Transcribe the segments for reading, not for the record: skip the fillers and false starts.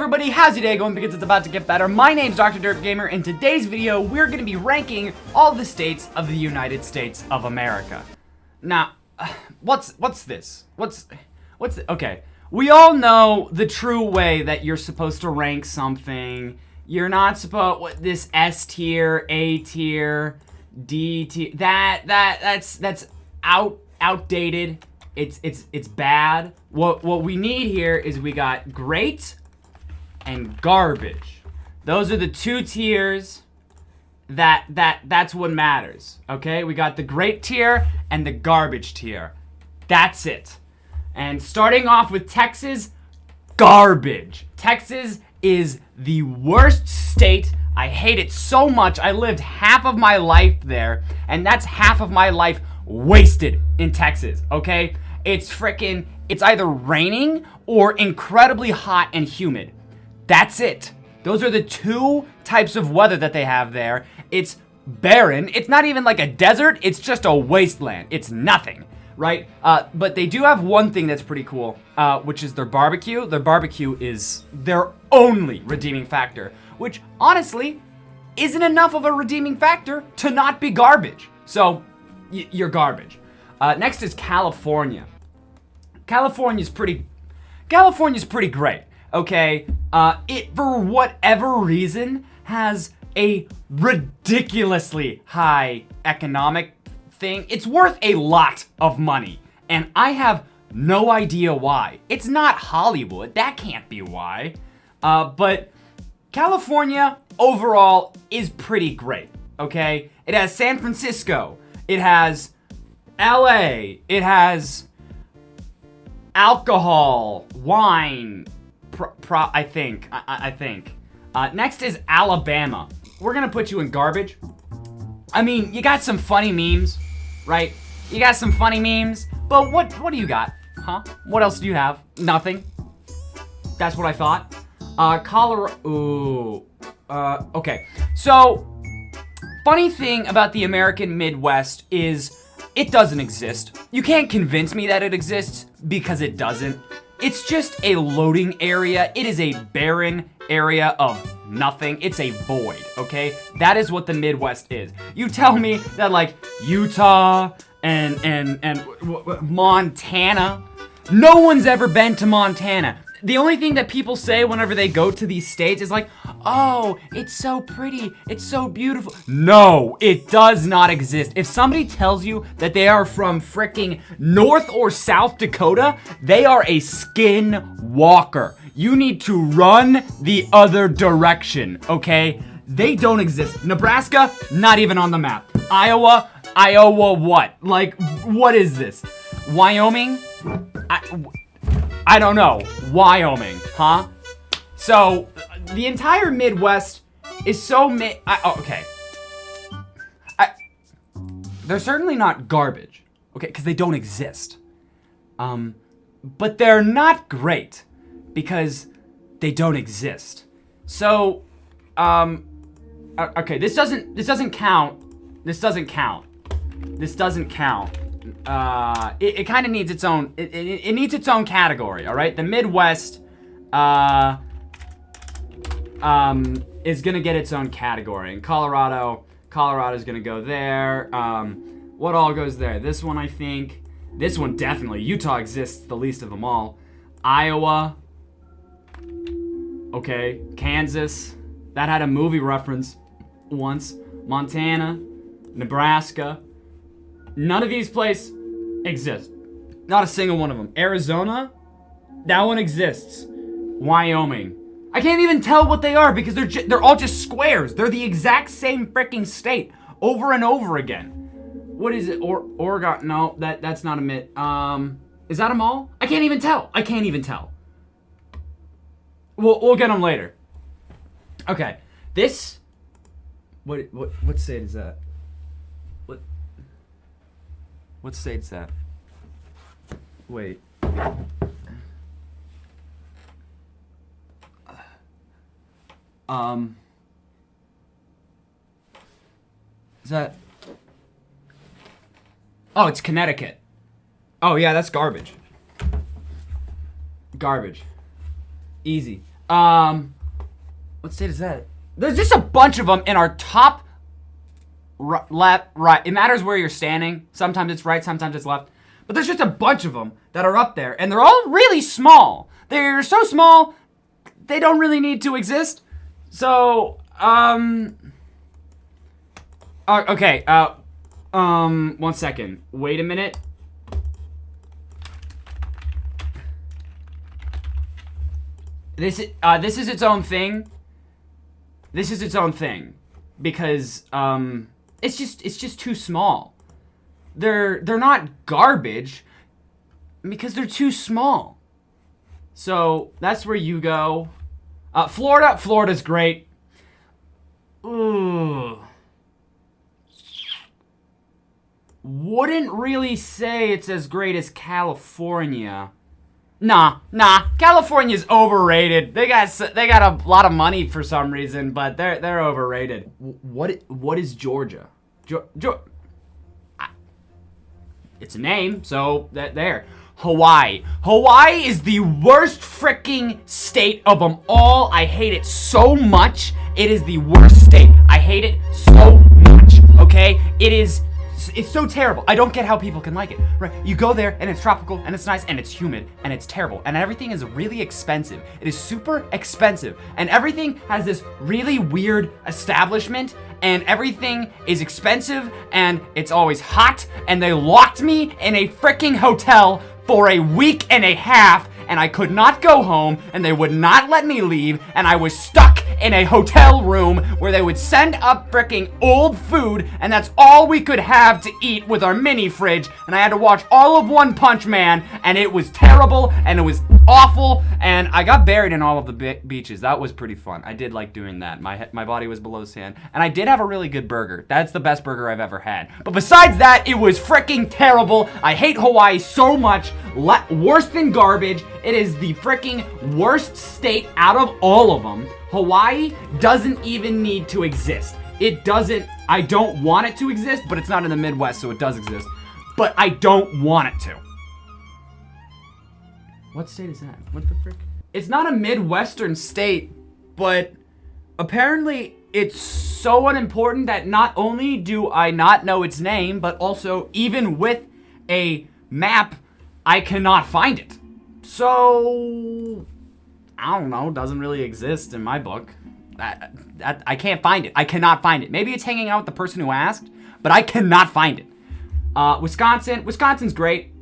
everybody, how's your day going? Because it's about to get better. My name's Dr. Derp Gamer. In today's video, we're going to be ranking all the states of the United States of America. Now, what's this? Okay, we all know the true way that you're supposed to rank something. You're not supposed, this S tier, A tier, D tier, that's outdated. It's bad. What we need here is we got great and garbage. Those are the two tiers that's what matters. Okay? We got the great tier and the garbage tier. That's it. And starting off with Texas, garbage. Texas is the worst state. I hate it so much. I lived half of my life there, and that's half of my life wasted in Texas, okay? It's either raining or incredibly hot and humid. That's it. Those are the two types of weather that they have there. It's barren. It's not even like a desert. It's just a wasteland. It's nothing, right? But they do have one thing that's pretty cool, which is their barbecue. Their barbecue is their only redeeming factor, which honestly isn't enough of a redeeming factor to not be garbage. So you're garbage. Next is California. California's pretty great, okay? It, for whatever reason, has a ridiculously high economic thing. It's worth a lot of money, and I have no idea why. It's not Hollywood, that can't be why. But California, overall, is pretty great, okay? It has San Francisco, it has LA, it has alcohol, wine, I think. Next is Alabama. We're gonna put you in garbage. I mean, you got some funny memes, right? You got some funny memes, but what do you got, huh? What else do you have? Nothing. That's what I thought. Colorado, ooh, okay. So, funny thing about the American Midwest is it doesn't exist. You can't convince me that it exists because it doesn't. It's just a loading area. It is a barren area of nothing. It's a void, okay? That is what the Midwest is. You tell me that like Utah and Montana, no one's ever been to Montana. The only thing that people say whenever they go to these states is like, oh, it's so pretty, it's so beautiful. No, it does not exist. If somebody tells you that they are from fricking North or South Dakota, they are a skinwalker. You need to run the other direction, okay? They don't exist. Nebraska, not even on the map. Iowa what? Like, what is this? Wyoming? I don't know. Wyoming, huh? So, the entire Midwest is so okay. They're certainly not garbage, okay, because they don't exist. But they're not great because they don't exist. So, okay, this doesn't count. This doesn't count. It kind of needs its own, it needs its own category, all right? The Midwest, is gonna get its own category. And Colorado's gonna go there. What all goes there? This one, I think. This one, definitely. Utah exists, the least of them all. Iowa. Okay. Kansas. That had a movie reference once. Montana. Nebraska. None of these places exist. Not a single one of them. Arizona, that one exists. Wyoming, I can't even tell what they are because they're all just squares. They're the exact same freaking state over and over again. What is it? Oregon? No, that's not a mid. Is that them all? I can't even tell. We'll get them later. Okay, this. What state is that? What state's that? Wait. Is that? Oh, it's Connecticut. Oh yeah, that's garbage. Garbage. Easy. What state is that? There's just a bunch of them in our top left, right. It matters where you're standing. Sometimes it's right, sometimes it's left. But there's just a bunch of them that are up there, and they're all really small. They're so small, they don't really need to exist. So, okay, 1 second. Wait a minute. This is its own thing. This is its own thing. Because, it's just too small. They're not garbage because they're too small. So that's where you go. Florida's great. Ooh. Wouldn't really say it's as great as California. Nah. California's overrated. They got a lot of money for some reason, but they're overrated. What is Georgia? It's a name, so there. Hawaii. Hawaii is the worst freaking state of them all. I hate it so much. It is the worst state. I hate it so much. Okay? It's so terrible. I don't get how people can like it. Right? You go there and it's tropical and it's nice and it's humid and it's terrible and everything is really expensive. It is super expensive and everything has this really weird establishment and everything is expensive and it's always hot and they locked me in a freaking hotel for a week and a half and I could not go home and they would not let me leave and I was stuck in a hotel room where they would send up freaking old food and that's all we could have to eat with our mini fridge and I had to watch all of One Punch Man and it was terrible and it was awful and I got buried in all of the beaches. That was pretty fun. I did like doing that. My body was below sand and I did have a really good burger. That's the best burger I've ever had. But besides that, it was freaking terrible. I hate Hawaii so much. Worse than garbage. It is the freaking worst state out of all of them. Hawaii doesn't even need to exist. It doesn't. I don't want it to exist, but it's not in the Midwest, so it does exist. But I don't want it to. What state is that? What the frick? It's not a Midwestern state, but apparently it's so unimportant that not only do I not know its name, but also even with a map, I cannot find it. So, I don't know, doesn't really exist in my book. I can't find it. I cannot find it. Maybe it's hanging out with the person who asked, but I cannot find it. Wisconsin. Wisconsin's great.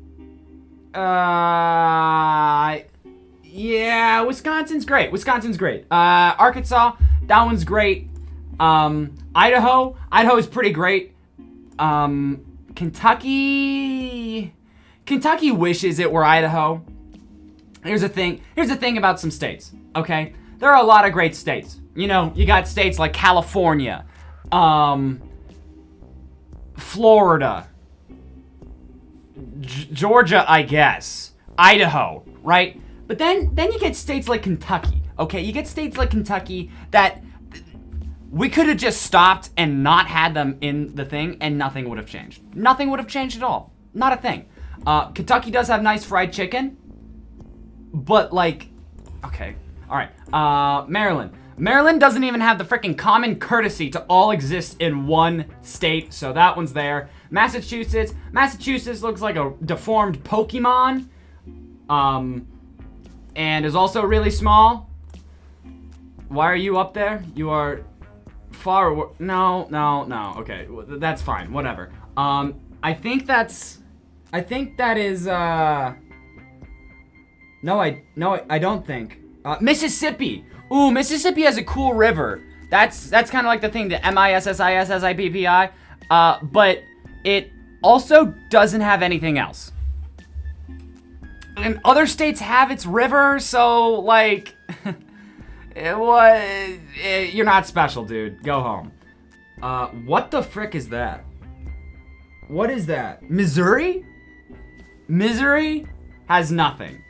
Yeah, Wisconsin's great. Wisconsin's great. Arkansas, that one's great. Idaho. Idaho's pretty great. Kentucky wishes it were Idaho. Here's the thing about some states, okay? There are a lot of great states. You know, you got states like California, Florida, Georgia, I guess, Idaho, right? But then you get states like Kentucky, okay? You get states like Kentucky that we could have just stopped and not had them in the thing and nothing would have changed. Nothing would have changed at all. Not a thing. Kentucky does have nice fried chicken, but like, okay, all right. Maryland. Maryland doesn't even have the freaking common courtesy to all exist in one state, so that one's there. Massachusetts. Massachusetts looks like a deformed Pokemon, and is also really small. Why are you up there? You are far. No. Okay, that's fine. Whatever. I think that is. No, I don't think. Mississippi. Ooh, Mississippi has a cool river. That's kind of like the thing, the Mississippi. But it also doesn't have anything else. And other states have its river, so like, you're not special, dude. Go home. What the frick is that? What is that? Missouri? Missouri has nothing.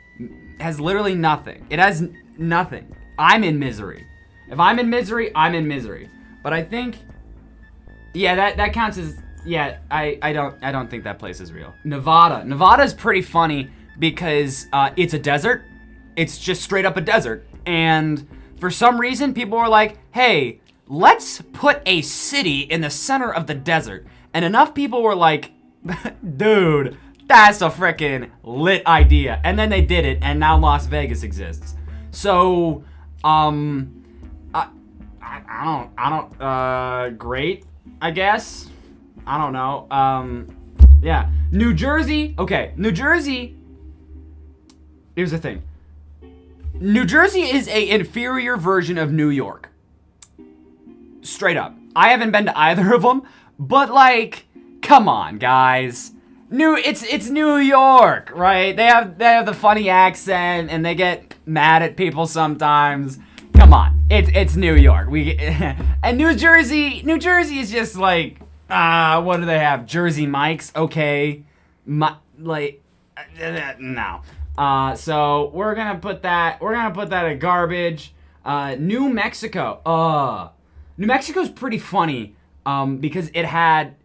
Has literally nothing. It has nothing. I'm in misery. If I'm in misery, I'm in misery. But I think, yeah, that counts as, yeah, I don't think that place is real. Nevada. Nevada's pretty funny because it's a desert. It's just straight up a desert. And For some reason, people were like, hey, let's put a city in the center of the desert. And enough people were like, dude, that's a freaking lit idea. And then they did it, and now Las Vegas exists. So, great, I guess. I don't know. Yeah. New Jersey. Okay, New Jersey. Here's the thing. New Jersey is a inferior version of New York. Straight up. I haven't been to either of them, but like, come on, guys. It's New York, right? They have the funny accent and they get mad at people sometimes. Come on, it's New York. And New Jersey is just like, what do they have? Jersey Mike's, okay, no. So we're gonna put that in garbage. New Mexico. New Mexico's pretty funny, because it had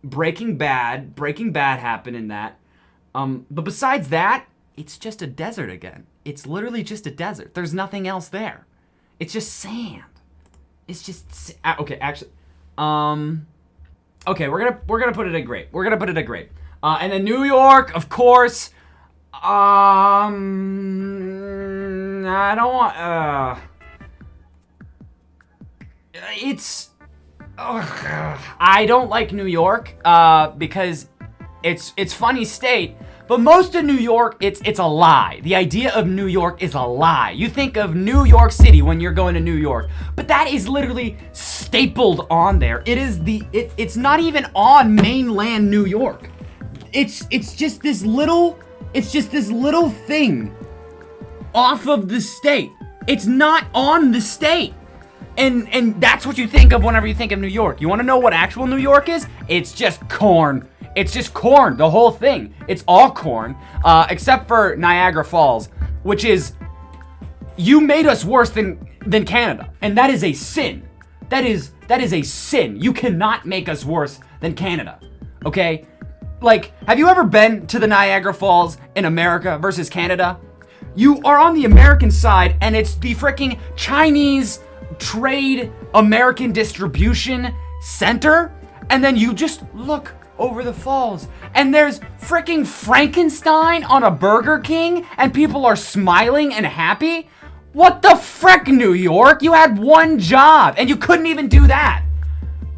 Breaking Bad happened in that. But besides that, it's just a desert again. It's literally just a desert. There's nothing else there. It's just sand. It's just okay. Actually, okay, we're gonna put it at great. And then New York, of course. I don't want. I don't like New York because it's funny state, but most of New York it's a lie. The idea of New York is a lie. You think of New York City when you're going to New York, but that is literally stapled on there. It's not even on mainland New York. It's just this little thing off of the state. It's not on the state. And that's what you think of whenever you think of New York. You want to know what actual New York is? It's just corn. It's just corn, the whole thing. It's all corn, except for Niagara Falls, which is, you made us worse than Canada, and that is a sin. That is a sin. You cannot make us worse than Canada, okay? Like, have you ever been to the Niagara Falls in America versus Canada? You are on the American side, and it's the freaking Chinese trade American distribution center, and then you just look over the falls and there's freaking Frankenstein on a Burger King and people are smiling and happy. What the frick, New York? You had one job and you couldn't even do that.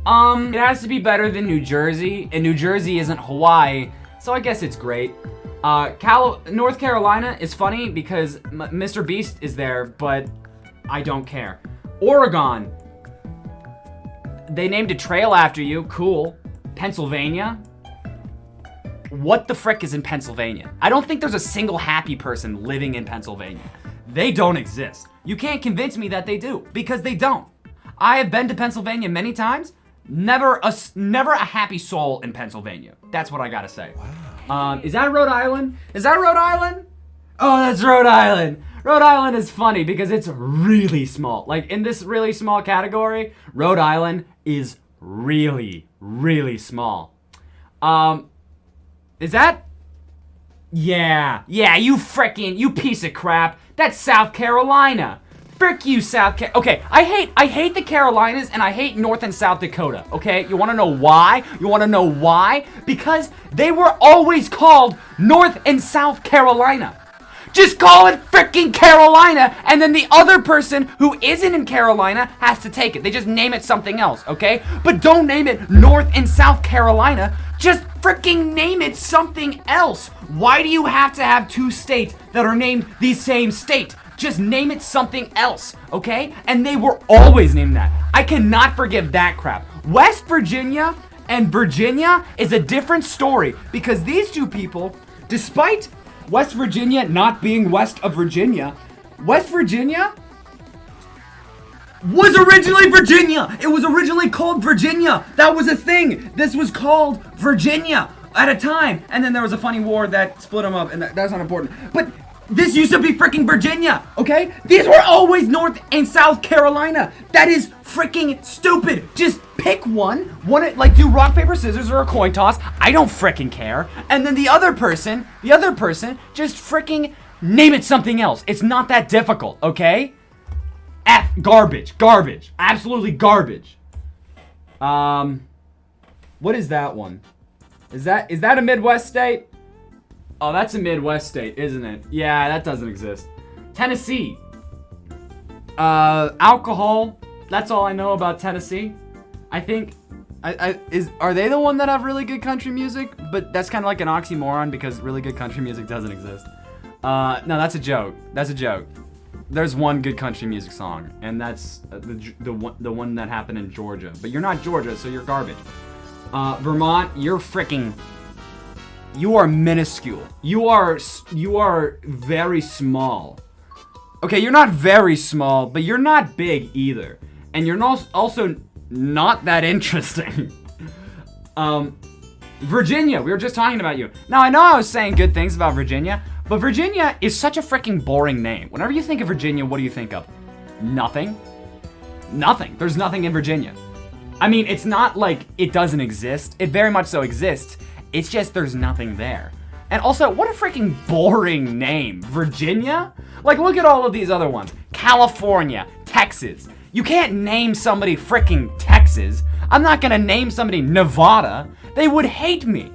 It has to be better than New Jersey, and New Jersey isn't Hawaii, so I guess it's great. North Carolina is funny because Mr. Beast is there, but I don't care. Oregon. They named a trail after you. Cool. Pennsylvania. What the frick is in Pennsylvania? I don't think there's a single happy person living in Pennsylvania. They don't exist. You can't convince me that they do, because they don't. I have been to Pennsylvania many times. Never a happy soul in Pennsylvania. That's what I gotta say. Wow. Is that Rhode Island? Oh, that's Rhode Island. Rhode Island is funny because it's really small. Like, in this really small category, Rhode Island is really, really small. Is that? Yeah, you piece of crap. That's South Carolina. Frick you, South Carolina. Okay, I hate the Carolinas and I hate North and South Dakota, okay? You wanna know why? Because they were always called North and South Carolina. Just call it frickin' Carolina, and then the other person who isn't in Carolina has to take it. They just name it something else, okay? But don't name it North and South Carolina. Just frickin' name it something else. Why do you have to have two states that are named the same state? Just name it something else, okay? And they were always named that. I cannot forgive that crap. West Virginia and Virginia is a different story, because these two people, despite West Virginia not being west of Virginia, West Virginia was originally Virginia. It was originally called Virginia. That was a thing. This was called Virginia at a time. And then there was a funny war that split them up, and that's not important. But this used to be freaking Virginia, okay? These were always North and South Carolina. That is freaking stupid. Just pick one, like do rock, paper, scissors, or a coin toss. I don't freaking care. And then the other person, just freaking name it something else. It's not that difficult, okay? Garbage. Garbage. Absolutely garbage. What is that one? Is that a Midwest state? Oh, that's a Midwest state, isn't it? Yeah, that doesn't exist. Tennessee. Alcohol. That's all I know about Tennessee. I think... Are they the one that have really good country music? But that's kind of like an oxymoron because really good country music doesn't exist. No, that's a joke. That's a joke. There's one good country music song, and that's the one that happened in Georgia. But you're not Georgia, so you're garbage. Vermont, you're freaking... You are minuscule. You are very small. Okay, you're not very small, but you're not big either. And you're also not that interesting. Virginia, we were just talking about you. Now, I know I was saying good things about Virginia, but Virginia is such a freaking boring name. Whenever you think of Virginia, what do you think of? Nothing. Nothing. There's nothing in Virginia. I mean, it's not like it doesn't exist. It very much so exists. It's just there's nothing there. And also, what a freaking boring name. Virginia? Like, look at all of these other ones. California, Texas. You can't name somebody freaking Texas. I'm not gonna name somebody Nevada. They would hate me.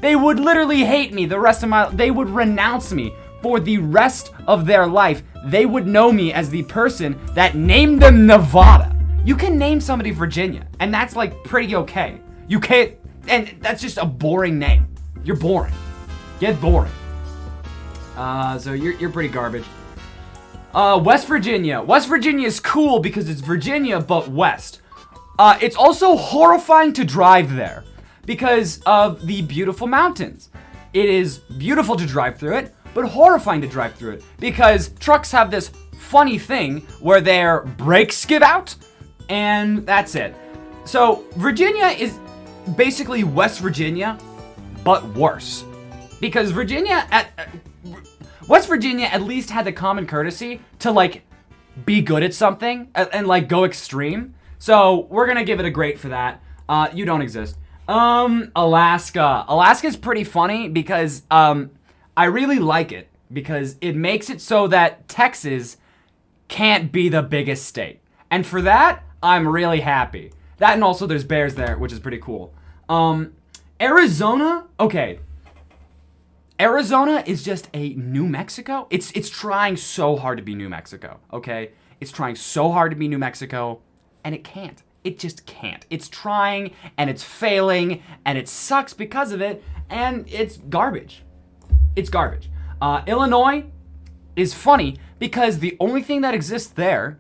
They would literally hate me the rest of my... They would renounce me for the rest of their life. They would know me as the person that named them Nevada. You can name somebody Virginia, and that's like pretty okay. You can't... And that's just a boring name. You're boring. Get boring. So you're pretty garbage. West Virginia. West Virginia is cool because it's Virginia, but west. It's also horrifying to drive there because of the beautiful mountains. It is beautiful to drive through it, but horrifying to drive through it because trucks have this funny thing where their brakes give out, and that's it. So Virginia is basically West Virginia, but worse. Because West Virginia at least had the common courtesy to, like, be good at something and like, go extreme. So, we're gonna give it a great for that. You don't exist. Alaska. Alaska's pretty funny because, I really like it. Because it makes it so that Texas can't be the biggest state. And for that, I'm really happy. That and also there's bears there, which is pretty cool. Arizona? Okay. Arizona is just a New Mexico. It's trying so hard to be New Mexico, okay? It's trying so hard to be New Mexico, and it can't. It just can't. It's trying, and it's failing, and it sucks because of it, and it's garbage. It's garbage. Illinois is funny because the only thing that exists there,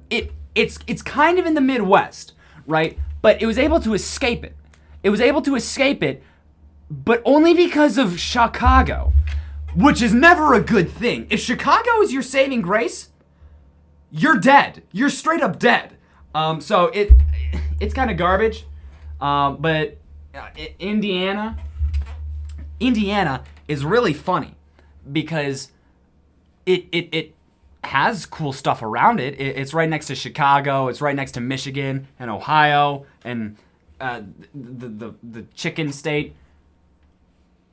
it's kind of in the Midwest, right? But it was able to escape it. It was able to escape it, but only because of Chicago, which is never a good thing. If Chicago is your saving grace, you're dead. You're straight up dead. So it's kind of garbage. But Indiana is really funny because it has cool stuff around it. It's right next to Chicago. It's right next to Michigan and Ohio and the chicken state.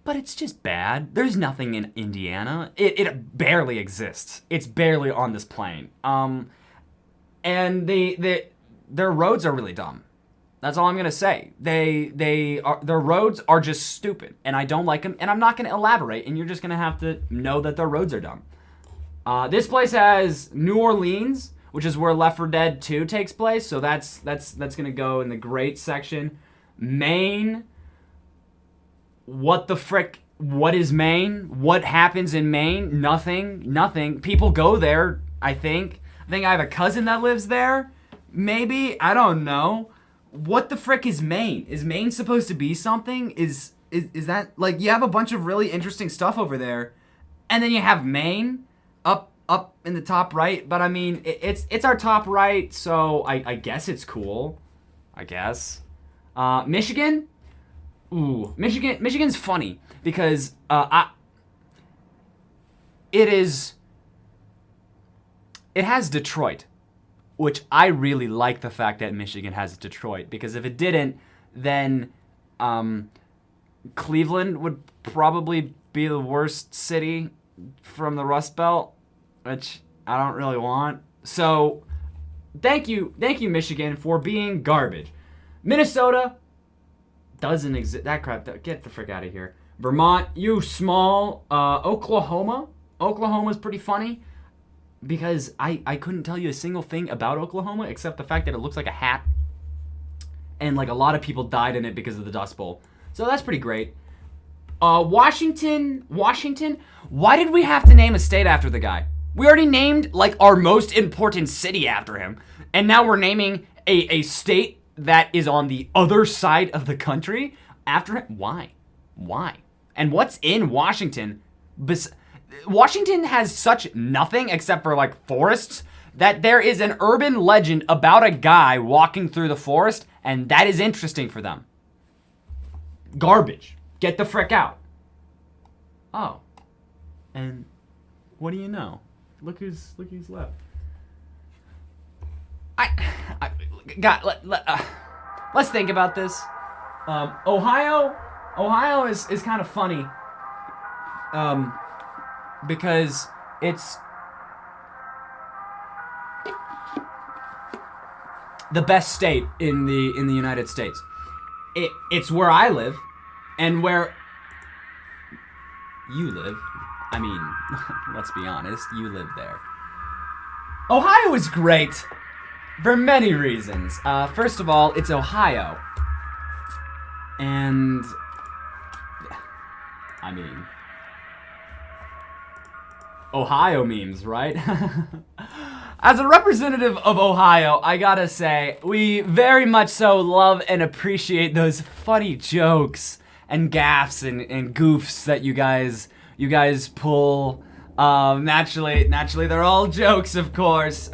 But it's just bad. There's nothing in Indiana. It barely exists. It's barely on this plane. And their roads are really dumb. That's all I'm gonna say. Their roads are just stupid, and I don't like them. And I'm not gonna elaborate. And you're just gonna have to know that their roads are dumb. This place has New Orleans, which is where Left 4 Dead 2 takes place. So that's gonna go in the great section. Maine. What the frick? What is Maine? What happens in Maine? Nothing. People go there, I think. I have a cousin that lives there. Maybe. I don't know. What the frick is Maine? Is Maine supposed to be something? Is that... Like, you have a bunch of really interesting stuff over there. And then you have Maine up in the top right. But, I mean, it's our top right, so I guess it's cool. I guess. Michigan? Ooh, Michigan's funny because it has Detroit, which I really like the fact that Michigan has Detroit because if it didn't, then Cleveland would probably be the worst city from the Rust Belt, which I don't really want. So Thank you, Michigan, for being garbage. Minnesota doesn't exist. That crap. Get the frick out of here. Vermont, you small. Oklahoma's pretty funny because I couldn't tell you a single thing about Oklahoma except the fact that it looks like a hat, and like a lot of people died in it because of the Dust Bowl. So that's pretty great. Washington. Why did we have to name a state after the guy? We already named like our most important city after him, and now we're naming a state that is on the other side of the country after him. Why? And what's in Washington? Washington has such nothing except for like forests that there is an urban legend about a guy walking through the forest, and that is interesting for them. Garbage. Get the frick out. Oh. And what do you know? Look who's left. Let's think about this. Ohio is kind of funny. Because it's the best state in the United States. It's where I live, and where you live. I mean, let's be honest, you live there. Ohio is great for many reasons. First of all, it's Ohio. And I mean, Ohio memes, right? As a representative of Ohio, I gotta say, we very much so love and appreciate those funny jokes and gaffes and goofs that you guys pull. Naturally, they're all jokes, of course.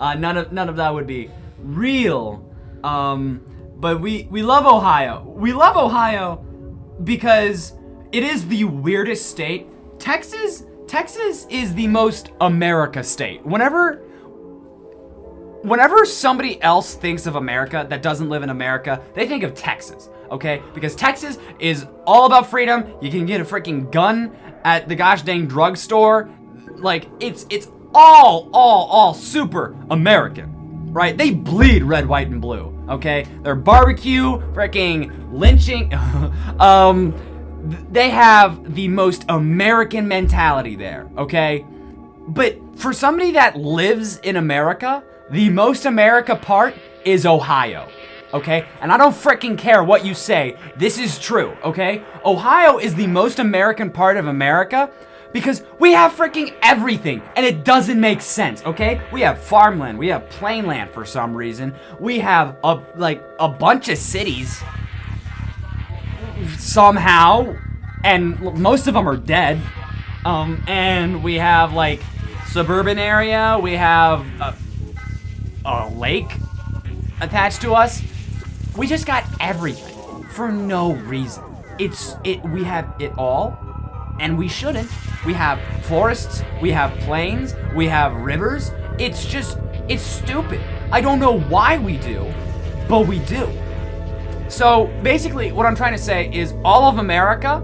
None of that would be real. But we love Ohio. We love Ohio because it is the weirdest state. Texas is the most America state. Whenever somebody else thinks of America that doesn't live in America, they think of Texas, okay? Because Texas is all about freedom. You can get a freaking gun at the gosh dang drugstore. Like, it's all super American, right? They bleed red, white, and blue, okay? They're barbecue, freaking lynching. They have the most American mentality there, okay? But for somebody that lives in America, the most America part is Ohio, okay? And I don't freaking care what you say. This is true, okay? Ohio is the most American part of America because we have freaking everything, and it doesn't make sense, okay? We have farmland, we have plain land for some reason. We have a bunch of cities somehow, and most of them are dead. And we have like suburban area. We have a lake attached to us. We just got everything for no reason. We have it all, and we shouldn't. We have forests. We have plains. We have rivers. It's stupid. I don't know why we do, but we do. So basically what I'm trying to say is all of America,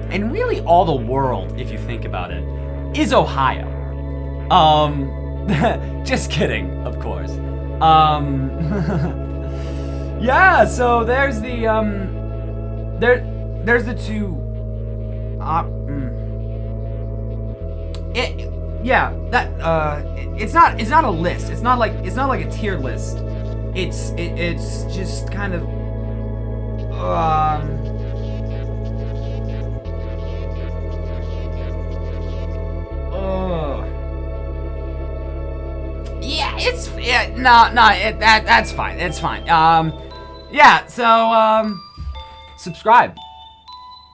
and really all the world, if you think about it, is Ohio. Just kidding, of course. Yeah, so there's the, there's the two, it's not a list. It's not like a tier list. It's just kind of, that's fine. It's fine. Yeah. So subscribe.